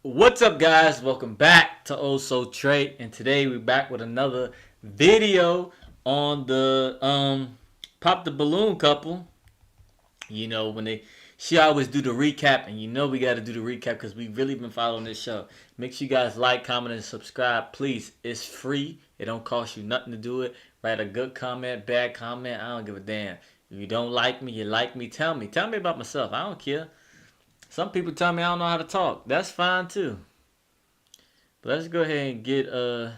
What's up, guys? Welcome back to Oh So Trey, and today we're back with another video on the Pop the Balloon couple. You know, she always do the recap, and you know we got to do the recap because we really been following this show. Make sure you guys like, comment, and subscribe, please. It's free. It don't cost you nothing to do it. Write a good comment, bad comment. I don't give a damn. If you don't like me, you like me. Tell me. Tell me about myself. I don't care. Some people tell me I don't know how to talk. That's fine too. But let's go ahead and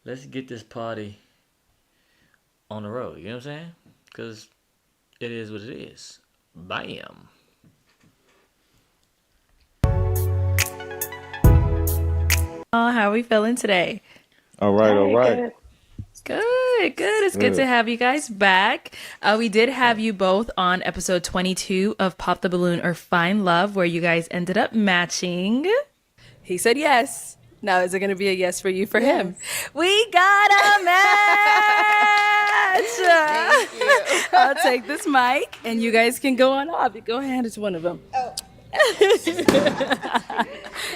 let's get this party on the road. You know what I'm saying? Because it is what it is. Bam. Oh, how are we feeling today? All right. Good. It's good to have you guys back. We did have you both on episode 22 of Pop the Balloon or Find Love, where you guys ended up matching. He said yes. Now, is it going to be a yes for you for him? We got a match! Thank you. I'll take this mic, and you guys can go on off. Go hand it to one of them. Oh.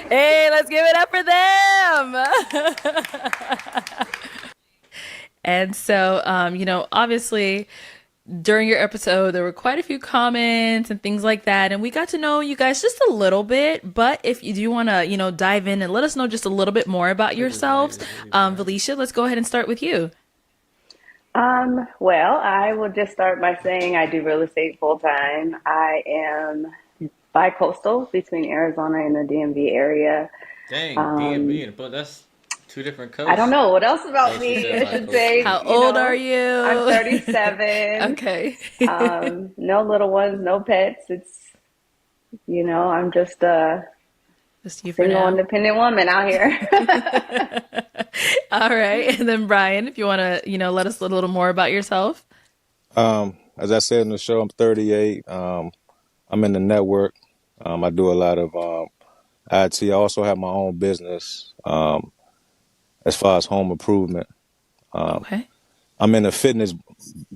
Hey, let's give it up for them! And so, obviously, during your episode, there were quite a few comments and things like that. And we got to know you guys just a little bit. But if you do want to, dive in and let us know just a little bit more about yourselves, Felicia, let's go ahead and start with you. Well, I will just start by saying I do real estate full time. I am bi-coastal between Arizona and the DMV area. Dang, DMV, but that's two different coasts. I don't know what else about me I should say. How old are you? I'm 37. Okay. No little ones, no pets. I'm just a single, independent woman out here. All right. And then Brian, if you want to, let us a little more about yourself. As I said in the show, I'm 38. I'm in the network. I do a lot of IT. I also have my own business as far as home improvement. Okay. I'm in the fitness,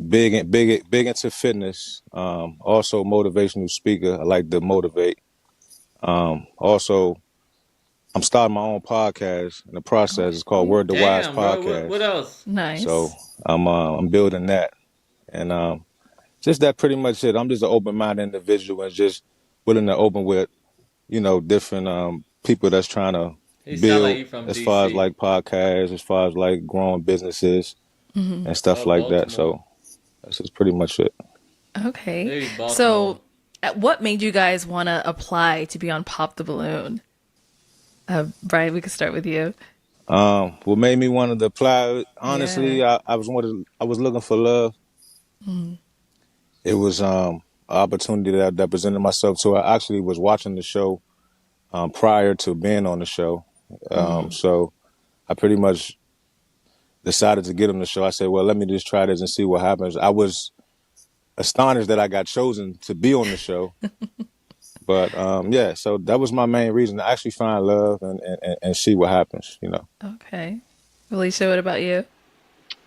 big into fitness. Also motivational speaker. I like to motivate. Also, I'm starting my own podcast in the process. It's called Word to Wise Podcast. What else? Nice. So I'm building that, and just that pretty much it. I'm just an open-minded individual and just willing to open with, different people that's trying to build as DC. far as like podcasts, as far as like growing businesses and stuff like Baltimore. that. So that's just pretty much it. Okay. So what made you guys want to apply to be on Pop the Balloon? Brian, we could start with you. What made me want to apply? Honestly, I was looking for love. It was an opportunity that presented myself to. I actually was watching the show prior to being on the show. So I pretty much decided to get on the show. I said, well, let me just try this and see what happens. I was astonished that I got chosen to be on the show. But so that was my main reason, to actually find love and see what happens, Okay. Felicia, what about you?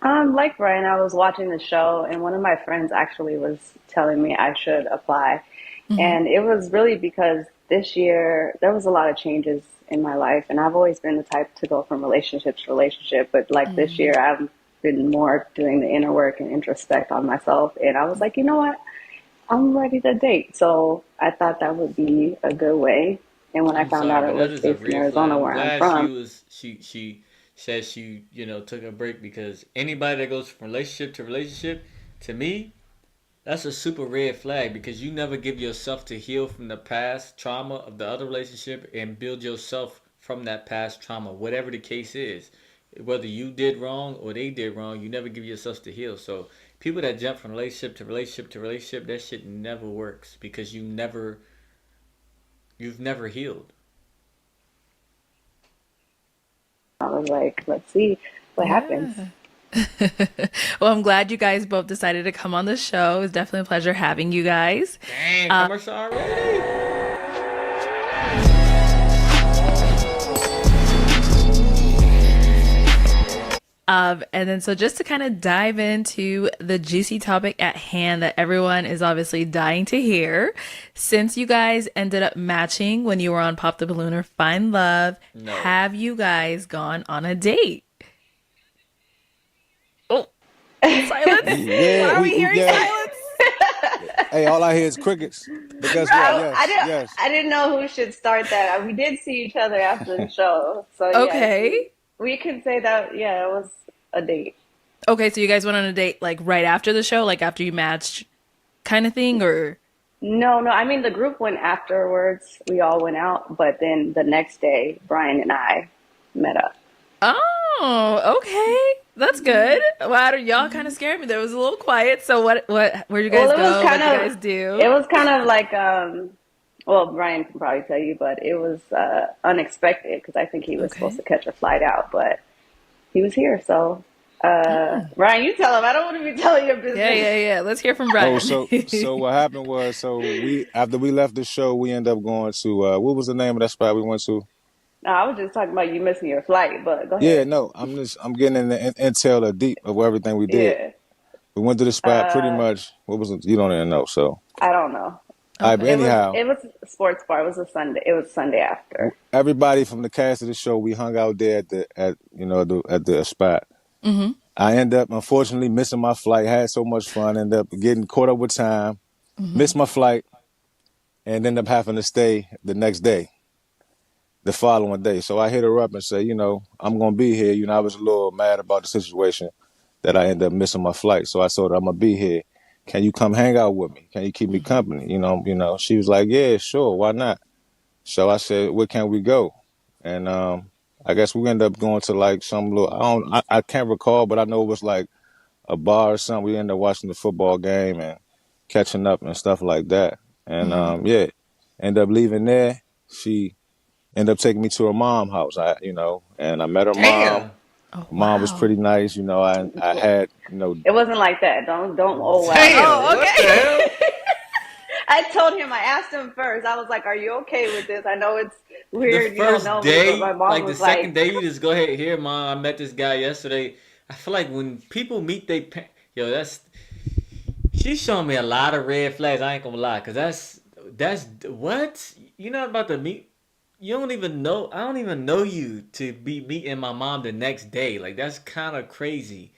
Like Brian, I was watching the show, and one of my friends actually was telling me I should apply. And it was really because this year there was a lot of changes in my life, and I've always been the type to go from relationship to relationship. But like this year, I've been more doing the inner work and introspect on myself. And I was like, you know what? I'm ready to date. So I thought that would be a good way. And when I found out it was based in Arizona, where I'm from. She said she, took a break, because anybody that goes from relationship to relationship, to me, that's a super red flag, because you never give yourself to heal from the past trauma of the other relationship and build yourself from that past trauma, whatever the case is. Whether you did wrong or they did wrong, you never give yourself to heal. So people that jump from relationship to relationship to relationship, that shit never works, because you've never healed. I was like, let's see what happens. Well, I'm glad you guys both decided to come on the show. It was definitely a pleasure having you guys. Dang, commercial already? And then, so just to kind of dive into the juicy topic at hand that everyone is obviously dying to hear, since you guys ended up matching when you were on Pop the Balloon or Find Love, No. have you guys gone on a date? Oh, silence. Why Yeah, are we we hearing yeah. silence? Hey, all I hear is crickets. But guess what? Bro, Yes, yes. I didn't know who should start that. We did see each other after the show, so yes, Okay. we can say that. Yeah, it was a date. Okay, so you guys went on a date like right after the show, like after you matched kind of thing, or? No, no. I mean, the group went afterwards. We all went out, but then the next day, Brian and I met up. Oh, okay. That's good. Wow, y'all kind of scared me. There was a little quiet. So where'd you Well, guys it was go? What'd kind you of, guys do? it was kind of like, well, Brian can probably tell you, but it was unexpected because I think he was supposed Okay. to catch a flight out, but he was here. So, Brian, you tell him. I don't want to be telling your Yeah, business. yeah, yeah. Let's hear from Oh, Brian. so what happened was, so we after we left the show, we ended up going to what was the name of that spot we went to? No, I was just talking about you missing your flight, but go Yeah, ahead. no, I'm getting in the intel of deep of everything we did. Yeah. We went to the spot pretty much. What was it? You don't even know. So, I don't know. all right, but Okay. anyhow, It was a sports bar. It was a Sunday. It was Sunday after. everybody from the cast of the show, we hung out there at the spot. I end up unfortunately missing my flight. Had so much fun. End up getting caught up with time. Missed my flight and end up having to stay the next day, the following day. So I hit her up and say, I'm gonna be here. I was a little mad about the situation that I ended up missing my flight. So I told her I'm gonna be here. Can you come hang out with me? Can you keep me company? She was like, yeah, sure, why not? So I said, where can we go? And I guess we ended up going to like some little I can't recall, but I know it was like a bar or something. We ended up watching the football game and catching up and stuff like that. And yeah, ended up leaving there. She ended up taking me to her mom's house. And I met her mom. Damn. Oh, Mom was wow. pretty nice. I had It wasn't like that. Don't oh wow. Damn. Oh, What the okay. hell? I told him. I asked him first. I was like, "Are you okay with this? I know it's The weird. You don't first know me, but my day, mom like the was second like, day, you just go ahead here, mom. I met this guy yesterday. I feel like when people meet they yo, she's showing me a lot of red flags. I ain't gonna lie, cause that's what you're not about to meet. You don't even know. I don't even know you to be meeting my mom the next day. Like that's kind of crazy.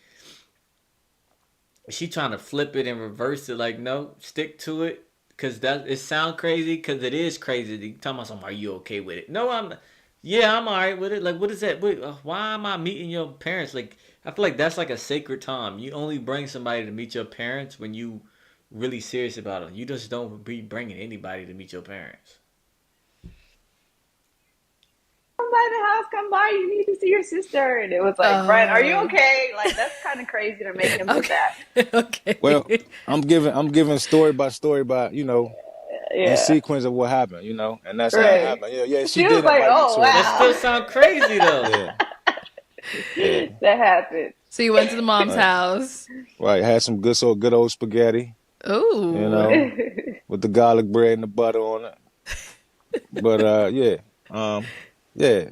She trying to flip it and reverse it. Like no, stick to it. Cause that it sound crazy. Cause it is crazy. You talking about something? Are you okay with it? No, I'm. Yeah, I'm alright with it. Like, what is that? Wait, why am I meeting your parents? Like, I feel like that's like a sacred time. You only bring somebody to meet your parents when you really serious about them. You just don't be bringing anybody to meet your parents. "Come by the house. Come by. You need to see your sister." And it was like, "Brian, are you Oh, okay?" Like that's kind of crazy to make him do okay. that. well, Okay. I'm giving story by in Yeah. sequence of what happened, and that's how it Right. happened. Yeah, yeah, she She was did like, invite me "Oh to her That still mom. wow, sound crazy though. Yeah, yeah. that happened." So you went to the mom's Right. house. Right. Had some good old spaghetti, you Oh, know, with the garlic bread and the butter on it. But yeah. Yeah.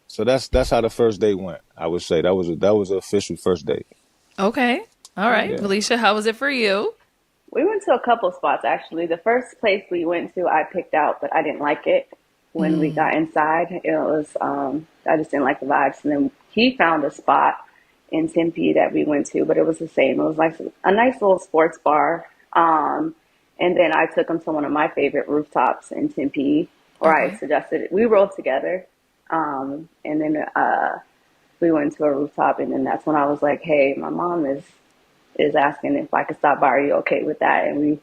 So that's how the first date went. I would say that was an official first date. okay. All right. Yeah. Felicia, how was it for you? We went to a couple spots actually. The first place we went to, I picked out, but I didn't like it. When we got inside, it was I just didn't like the vibes. And then he found a spot in Tempe that we went to, but it was the same. It was like a nice little sports bar. And then I took him to one of my favorite rooftops in Tempe, or I Okay. suggested it. We rode together, and then we went to a rooftop, and then that's when I was like, "Hey, my mom is asking if I could stop by. Are you okay with that?" And we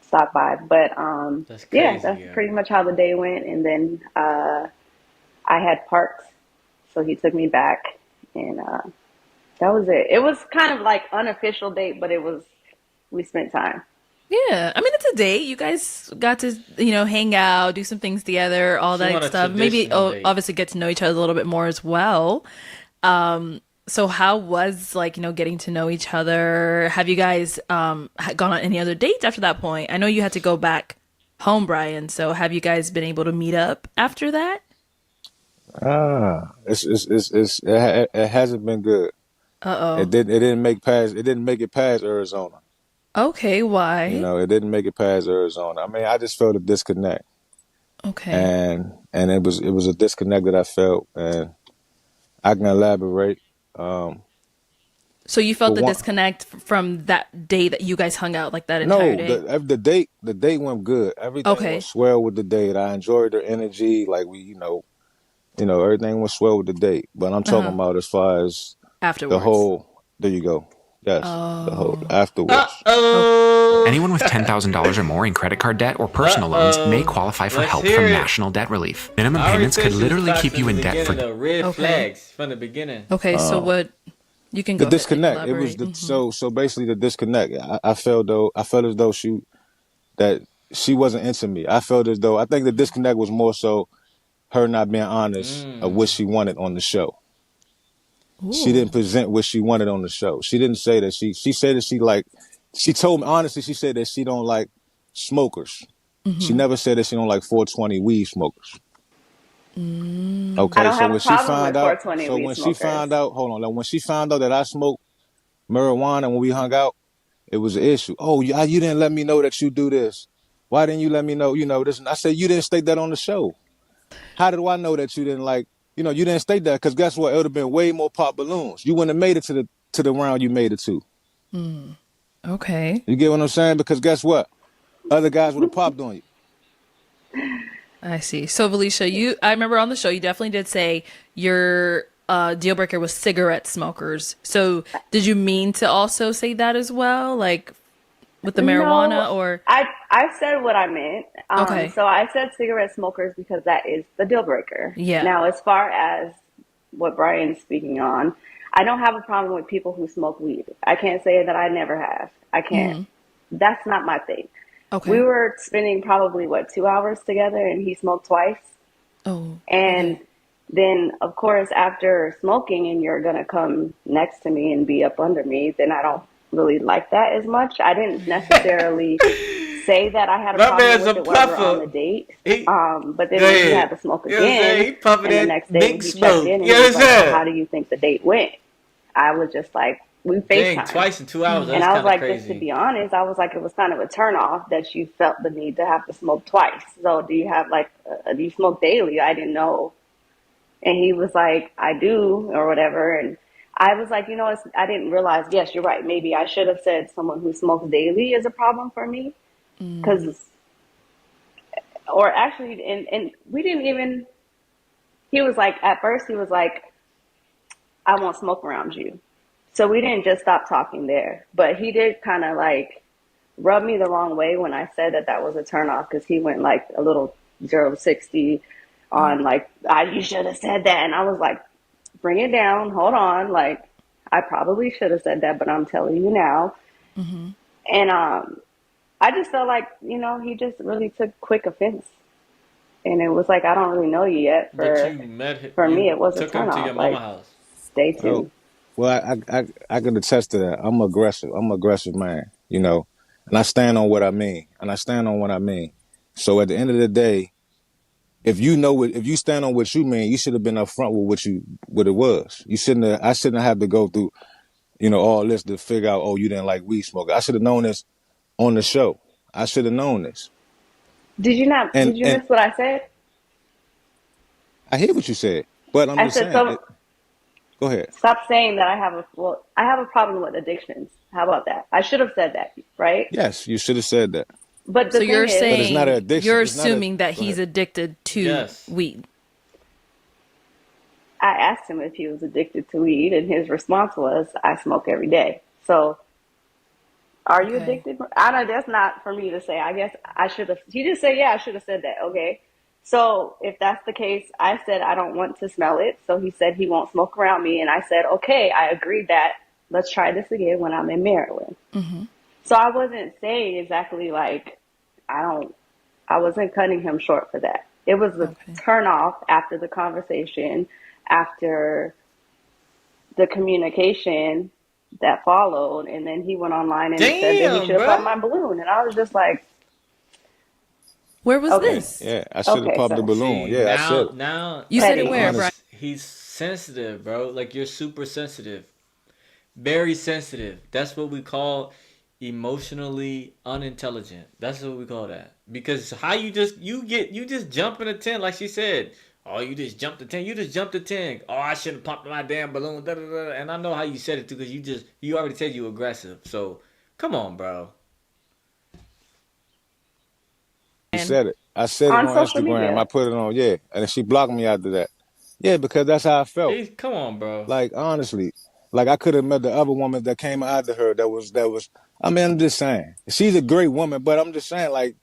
stopped by. But That's yeah, crazy, that's yeah. pretty much how the day went. And then I had parks, so he took me back, and that was it. It was kind of like unofficial date, but we spent time. Yeah. I mean, it's a date. You guys got to, hang out, do some things together, all She that want a stuff. Maybe traditional date. obviously get to know each other a little bit more as well. So how was like, getting to know each other? Have you guys gone on any other dates after that point? I know you had to go back home, Brian. So have you guys been able to meet up after that? It hasn't been good. Uh-oh. It didn't make past. It didn't make it past Arizona. Okay, You why? know, it didn't make it past Arizona. I mean, I just felt a disconnect, Okay. and it was a disconnect that I felt, and I can elaborate. Um, So you felt for the one, disconnect from that day that you guys hung out, like that entire no, day? the date went good. Everything went Okay. swell with the date. I enjoyed their energy. Like everything went swell with the date. But I'm talking Uh-huh. about as far as the Afterwards. whole. There you go. Yes, the whole Oh. afterwards. Okay. Uh-oh. Anyone with $10,000 or more in credit card debt or personal loans may Uh-oh. qualify for Let's help hear from it. National Debt Relief. Minimum I already payments said could she was literally toxic keep you in in the debt beginning, for though. Red Okay. flags from the beginning. Okay, so what you can The go ahead and disconnect. It was elaborate. the so basically the disconnect. I felt as though she wasn't into me. I felt as though I think the disconnect was more so her not being honest of what Mm. she wanted on the show. She Ooh. didn't present what she wanted on the show. She didn't say that she said that she told me honestly, she said that she don't like smokers. She never said that she don't like 420 weed smokers. I Okay, don't so have a problem with 420 weed when she smokers. found out, hold on, like when she found out that I smoked marijuana when we hung out, it was an issue. Oh, you didn't let me know that you do this. Why didn't you let me know? You know this. And I said you didn't state that on the show. How did I know that you didn't like? You didn't state that because guess what? It would have been way more pop balloons. You wouldn't have made it to the round you made it to. Okay. You get what I'm saying? Because guess what? Other guys would have popped on you. I see. So Felicia, I remember on the show you definitely did say your deal breaker was cigarette smokers. So did you mean to also say that as well? Like with the No, marijuana or I said what I meant. okay. So I said cigarette smokers because that is the deal breaker. Yeah. Now, as far as what Brian's speaking on, I don't have a problem with people who smoke weed. I can't say that I never have. I can't. That's not my thing. We Okay. were spending probably what 2 hours together, and he smoked twice. Oh, And okay. then, of course, after smoking and you're going to come next to me and be up under me, then I don't really like that as much. I didn't necessarily say that I had a My problem man's a with it while we're on puffer. the date. He But Go then when he had ahead. to smoke You know what I'm saying? again, He puffing and the that next day when big he checked smoke. in and You he know what was I'm like, "Well, how saying? do you think the date went?" I was just like, we Dang, FaceTime. twice in 2 hours. And That's I was kind of like, just to crazy. be honest, I was like, it was kind of a turnoff that you felt the need to have to smoke twice. So do you have like, do you smoke daily? I didn't know. And he was like, I do, or whatever. And I was like, I didn't realize, yes, you're right. Maybe I should have said someone who smokes daily is a problem for me. Because, or actually, and we didn't even, he was like, at first, he was like, I won't smoke around you. So we didn't just stop talking there. But he did kind of like rub me the wrong way when I said that that was a turnoff because he went like a little 0 to 60 on like, you should have said that. And I was like, bring it down. Hold on. Like, I probably should have said that, but I'm telling you now. And I just felt like, he just really took quick offense. And it was like, I don't really know you yet. But you met him. For me, You it was a took him to your turnoff. mama Like, house. stay Well, tuned. I can attest to that. I'm aggressive. I'm an aggressive man, and I stand on what I mean. And I stand on what I mean. So at the end of the day, if you stand on what you mean, you should have been upfront with what it was. I shouldn't have had to go through, all this to figure out, oh, you didn't like weed smoke. I should have known this on the show. I should have known this. Did you not, And did you and miss what I said? I hear what you said, but I'm I just said, saying. Go ahead. stop saying that I have a problem with addictions. How about that? I should have said that, right? Yes, you should have said that. But So the thing you're is, But it's not an saying addiction. you're It's not a. assuming that Go he's ahead. addicted to Yes. weed. I asked him if he was addicted to weed, and his response was, I smoke every day. So, are you Okay. addicted? I know that's not for me to say. I guess I should have. He just said, yeah, I should have said that. Okay. So, if that's the case, I said, I don't want to smell it. So, he said he won't smoke around me. And I said, okay, I agreed that. Let's try this again when I'm in Maryland. So, I wasn't saying exactly like, I wasn't cutting him short for that. It was a Okay. turn off after the conversation, after the communication that followed, and then he went online and said that he Damn, should have popped bro. my balloon, and I was just like, Where was okay, this? Yeah, I should have okay, popped the so balloon. See, Yeah, I said now, it. now, You said it petty. where, Honest. Brian? he's sensitive, bro. Like you're super sensitive. very sensitive. That's what we call emotionally unintelligent. That's what we call that. Because how you just jump in a tent like she said. Oh, you just jumped the tent. You just jumped the tent. Oh, I shouldn't pop my damn balloon. Da, da, da. And I know how you said it too, because you already said you aggressive. So come on, bro. She And said it. I said it On on social Instagram. I media. put it on, yeah. And she blocked me after that. Yeah, because that's how I felt. Come on, bro. Like, honestly. Like, I could have met the other woman that came after her I mean, I'm just saying. She's a great woman, but I'm just saying, like,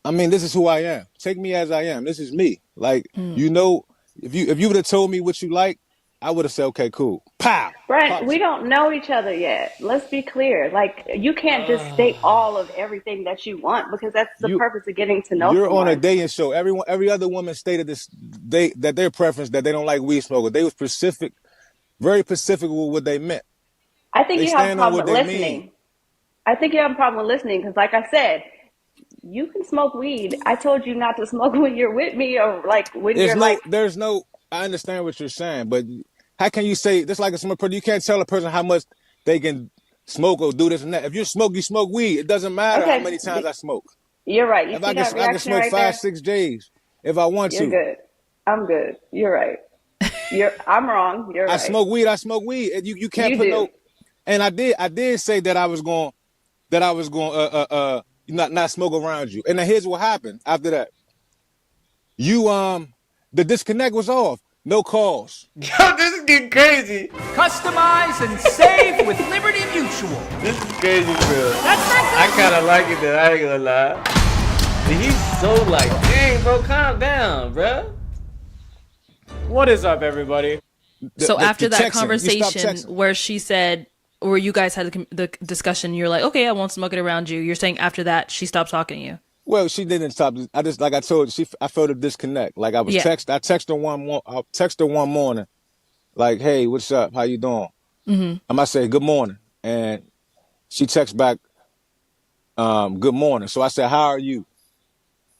I mean, this is who I am. Take me as I am. This is me. Like, mm, you know, if you would have told me what you like, I would have said, okay, cool. Pow! Brian, Pop. we don't know each other yet. Let's be clear. Like, you can't just state all of everything that you want because that's the You purpose of getting to know you're on a someone. dating show. Every other woman stated this that their preference that they don't like weed smokers. They was specific, very specific with what they meant. I think They you have a stand on problem what with they mean. listening. I think you have a problem with listening because, like I said, you can smoke weed. I told you not to smoke when you're with me or like when you're like, There's no. I understand what you're saying, but how can you say just like a smart person? You can't tell a person how much they can smoke or do this and that. If you smoke weed. It doesn't matter how many okay, times I smoke. you're right. You If see that I can reaction smoke right five, there? 6 J's if I want You're to. good. I'm good. You're right. I'm wrong. You're I right. smoke weed. I smoke weed. And you can't You put do. no. And I did say that I was going not smoke around you. And then here's what happened after that. You the disconnect was off. No calls. Yo, this is getting crazy. Customize and save with Liberty Mutual. This is crazy, bro. That's not I good. kind of like it though. I ain't gonna lie. He's so like, dang, bro, calm down, bro. What is up, everybody? so after The that texting. You stopped conversation texting. where she said, where you guys had the discussion, you're like, okay, I won't smoke it around you. You're saying after that she stopped talking to you. Well, she didn't stop. I just like I told you, I felt a disconnect. Like I Yeah. texted her I texted her one morning, like, hey, what's up? How you doing? Mm-hmm. I might say good morning. And she texts back, good morning. So I said, how are you?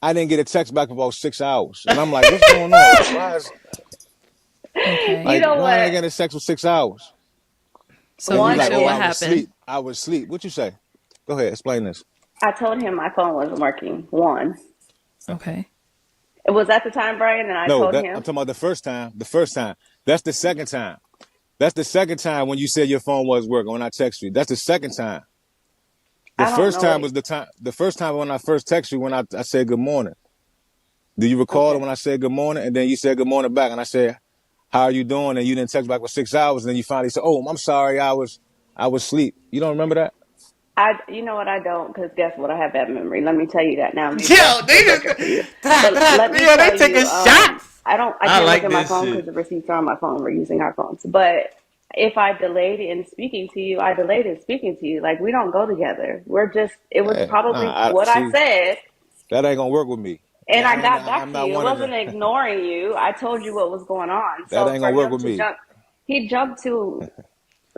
I didn't get a text back for about 6 hours. And I'm like, what's going on? Okay. You know Why ain't I what? getting a text for 6 hours? So And you One, like, Nisha, oh, what I again, was happened? asleep. I was asleep. What you say? Go ahead, explain this. I told him my phone wasn't working. One. Okay. It was at the time, Brian, and I No, told that I'm him. talking about the first time. The first time. That's the second time. That's the second time when you said your phone was working when I text you. That's the second time. The I don't first know time what. was the time. The first time when I first texted you when I said good morning. Do you recall Okay. when I said good morning and then you said good morning back and I said how are you doing and you didn't text back for 6 hours and then you finally said oh I'm sorry I was asleep. You don't remember that? You know what? I don't, because guess what? I have bad memory. Let me tell you that now. Maybe that's Yo, a deal they breaker for you. But let me yo, they tell you, taking shots. I I can't look like at my this phone because shit. the receipts are on my phone. We're using our phones. But if I delayed in speaking to you, I delayed in speaking to you. Like, we don't go together. It was Yeah. probably Nah, what I see said. that ain't gonna work with me. And I got I'm back to not you. It one of wasn't them. ignoring you. I told you what was going on. That So ain't for gonna work him with to me. jump, he jumped to,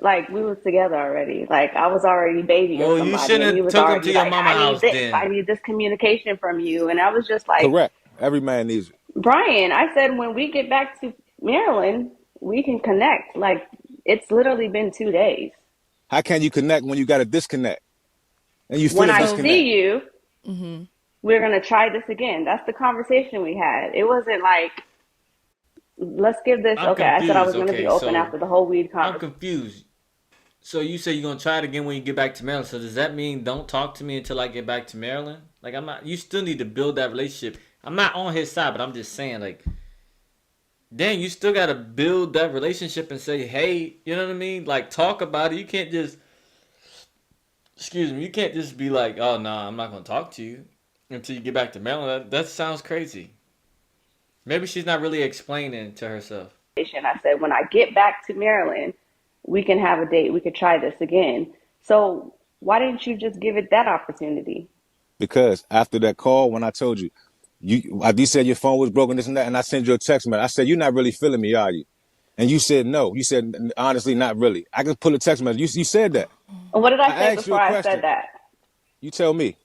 like, we was together already. Like, I was already baby or Well, you somebody, shouldn't and he have was took him already to your like, mama house I then. need this communication from you. And I was just like, Correct. Every man needs it. Brian, I said, when we get back to Maryland, we can connect. Like, it's literally been 2 days. How can you connect when you got a disconnect and you feel When a I So, see disconnect? you, mm-hmm. we're going to try this again. That's the conversation we had. It wasn't like, let's give this. I'm Okay, I said I confused. was going to be Okay, open so after the whole weed I'm conversation. confused. So you say you're gonna try it again when you get back to Maryland. So does that mean don't talk to me until I get back to Maryland? Like I'm not. You still need to build that relationship. I'm not on his side, but I'm just saying like, dang, you still gotta build that relationship and say, hey, you know what I mean? Like talk about it. You can't just, excuse me, you can't just be like, oh no, I'm not gonna talk to you until you get back to Maryland. That sounds crazy. Maybe she's not really explaining to herself. I said, when I get back to Maryland, we can have a date. We could try this again. So why didn't you just give it that opportunity? Because after that call, when I told you, you said your phone was broken, this and that, and I sent you a text message. I said, you're not really feeling me, are you? And you said no. You said, honestly, not really. I can pull a text message. You said that. And what did I I say asked you before a I said question. that? You tell me.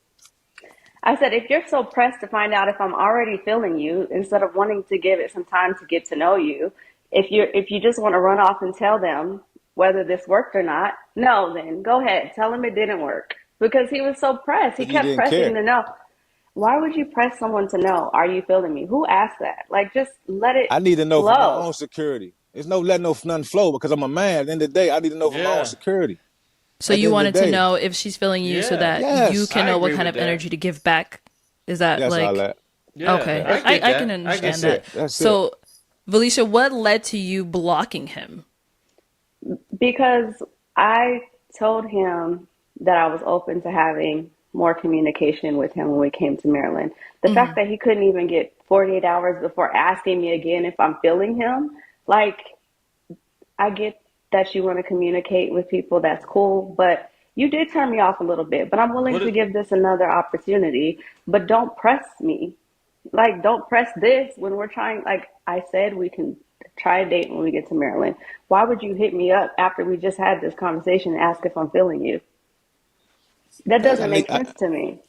I said, if you're so pressed to find out if I'm already feeling you, instead of wanting to give it some time to get to know you, if you just want to run off and tell them, whether this worked or not. No, then go ahead. Tell him it didn't work. Because he was so pressed. He Because you kept didn't pressing care. to know. Why would you press someone to know? Are you feeling me? Who asked that? Like, just let it I need to know for my flow. own security. There's no letting nothing flow because I'm a man. At the end of the day, I need to know for my own Yeah. security. So At the you end of wanted the to day, know if she's feeling you so Yeah. that you yes, can I know what agree kind with of that. energy to give back. Is that yes, like Arlette. Yeah. okay? Yes. I get I can that. I understand get That's that. it. That's it. So, Felicia, what led to you blocking him? Because I told him that I was open to having more communication with him when we came to Maryland. The fact that he couldn't even get 48 hours before asking me again if I'm feeling him, like, I get that you want to communicate with people, that's cool, but you did turn me off a little bit. But I'm willing What to is, give this another opportunity, but don't press me. Like, don't press this when we're trying. Like I said, we can try a date when we get to Maryland. Why would you hit me up after we just had this conversation and ask if I'm feeling you? That Cause doesn't make sense to me.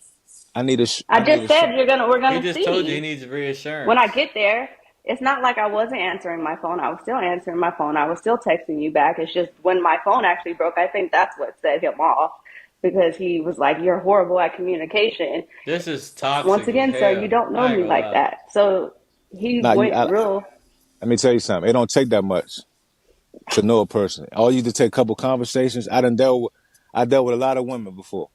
I I need just a said we're he gonna just told you he see. needs When I reassurance. get there, it's not like I wasn't answering my phone. I was still answering my phone. I was still texting you back. It's just when my phone actually broke, I think that's what set him off because he was like, "You're horrible at communication." This is Once toxic as again, sir, you hell. don't know I ain't me gonna like lie. that. So he Nah, went real. let me tell you something. It don't take that much to know a person. All you to take a couple conversations. I dealt with a lot of women before.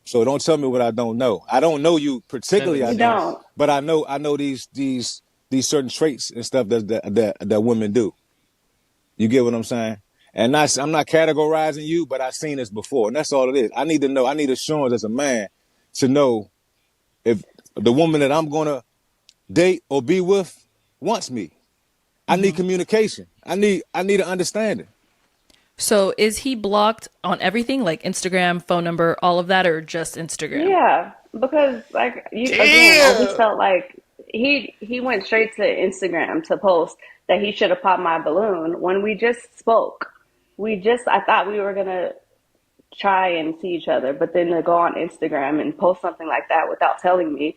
So don't tell me what I don't know. I don't know you particularly. I You 17. don't, don't. but I know these certain traits and stuff that women do. You get what I'm saying? And I'm not categorizing you, but I've seen this before, and that's all it is. I need to know. I need assurance as a man to know if the woman that I'm gonna date or be with wants me. I need communication. I need an understanding. So, is he blocked on everything like Instagram, phone number, all of that, or just Instagram? Yeah, because like you again, I just Damn. felt like he went straight to Instagram to post that he should have popped my balloon when we just spoke. I thought we were gonna try and see each other, but then to go on Instagram and post something like that without telling me,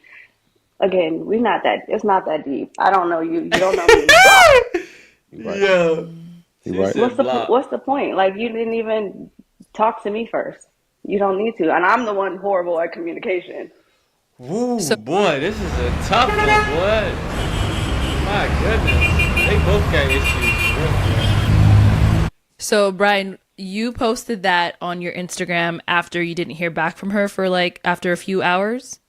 again, it's not that deep. I don't know you, you don't know me. You right. Yo. You She right. said block. What's the point? Like you didn't even talk to me first. You don't need to, and I'm the one horrible at communication. Woo, So, boy, this is a tough one, boy. My goodness. They both got issues. so Brian, you posted that on your Instagram after you didn't hear back from her for like after a few hours.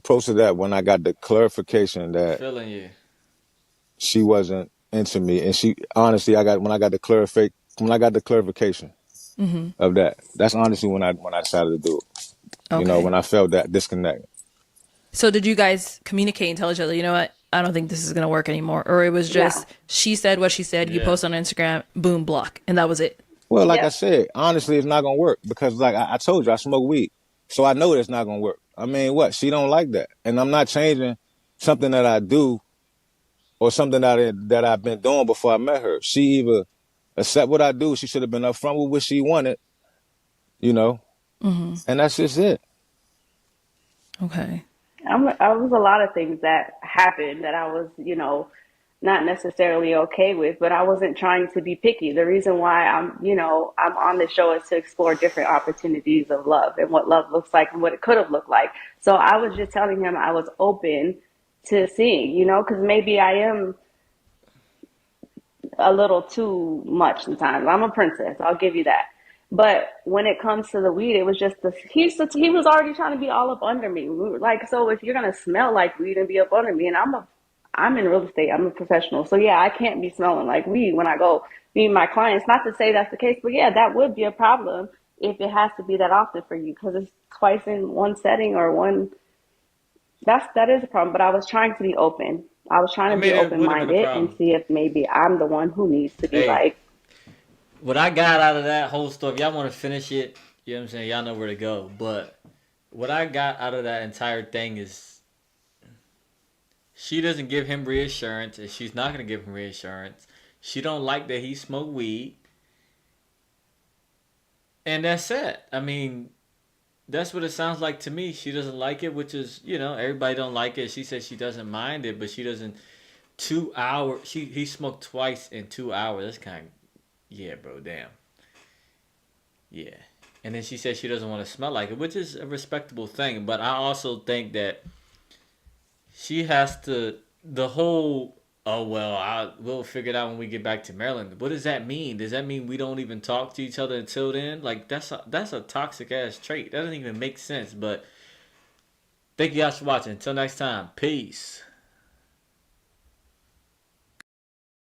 Posted that when I got the clarification that Feeling you. she wasn't into me, and she honestly, I got the clarification of that. That's honestly when I decided to do it. You know, Okay. when I felt that disconnect. So, did you guys communicate and tell each other, you know what? I don't think this is gonna work anymore, or it was No. just she said what she said. You Yeah. post on Instagram, boom, block, and that was it. Well, like I Yep. said, honestly, it's not gonna work because, like I told you, I smoke weed, so I know it's not gonna work. I mean, what? She don't like that, and I'm not changing something that I do or something that I've been doing before I met her. She either accept what I do. She should have been upfront with what she wanted, you know, and that's just it. Okay. I was a lot of things that happened that I was, not necessarily okay with, but I wasn't trying to be picky. The reason why I'm on the show is to explore different opportunities of love and what love looks like and what it could have looked like. So I was just telling him I was open to seeing, because maybe I am a little too much sometimes. I'm a princess, I'll give you that. But when it comes to the weed, it was just he was already trying to be all up under me. We were like, so if you're gonna smell like weed and be up under me, and I'm in real estate, I'm a professional, so yeah, I can't be smelling like weed when I go meet my clients. Not to say that's the case, but yeah, that would be a problem if it has to be that often for you because it's twice in one setting or one. That is a problem. But I was trying to be open. I was I trying to be mean, it open would have been a minded and problem. see if maybe I'm the one who needs to be Hey, like, what I got out of that whole story, if y'all want to finish it, you know what I'm saying? Y'all know where to go. But what I got out of that entire thing is she doesn't give him reassurance, and she's not going to give him reassurance. She don't like that he smoked weed. And that's it. I mean, that's what it sounds like to me. She doesn't like it, which is, everybody don't like it. She says she doesn't mind it, but she doesn't. 2 hours. He smoked twice in 2 hours. That's kind of Yeah, bro, damn. Yeah. And then she said she doesn't want to smell like it, which is a respectable thing. But I also think that she has to, the whole, oh, well, we'll figure it out when we get back to Maryland. What does that mean? Does that mean we don't even talk to each other until then? Like, that's a toxic ass trait. That doesn't even make sense. But thank you guys for watching. Until next time, peace.